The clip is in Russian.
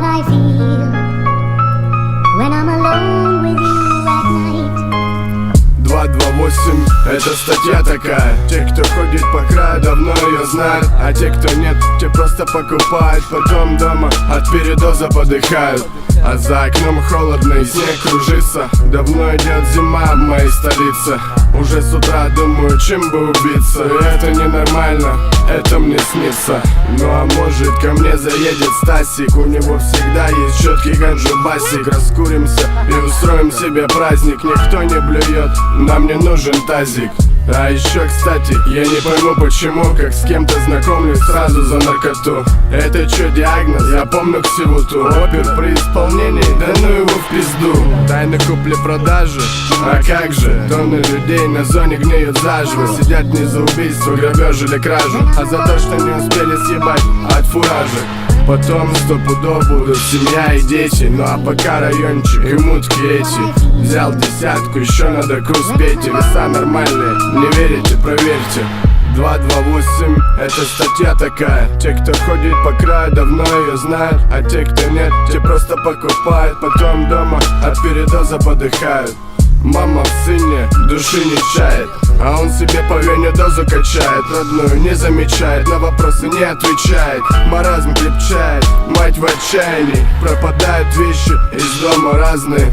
what I feel when I'm alone with you at night. 228 — это статья такая. Те, кто ходит по краю, давно ее знают. А те, кто нет, те просто покупают. Потом дома от передоза подыхают. А за окном холодно и снег кружится. Давно идет зима в моей столице. Уже с утра думаю, чем бы убиться. И это ненормально, это мне снится. Ну а может, ко мне заедет Стасик. У него всегда есть четкий ганджубасик. Раскуримся и устроим себе праздник. Никто не блюет, нам не нужен тазик. А еще, кстати, я не пойму почему, как с кем-то знакомлюсь сразу за наркоту. Это чё, диагноз? Я помню ксивуту. Опер при исполнении, да ну его в пизду. Тайны купли-продажи, а как же? Тонны людей на зоне гниют заживо. Сидят не за убийство, грабеж или кражу, а за то, что не успели съебать от фуражек. Потом стопудов будут семья и дети. Ну а пока райончик и мутки эти. Взял десятку, еще надо круз петь. Веса нормальные, не верите, проверьте. 228 — это статья такая. Те, кто ходит по краю, давно ее знают. А те, кто нет, те просто покупают. Потом дома от передоза подыхают. Мама в сыне души не чает, а он себе по вене дозу качает. Родную не замечает, на вопросы не отвечает. Маразм крепчает, мать в отчаянии. Пропадают вещи из дома разные.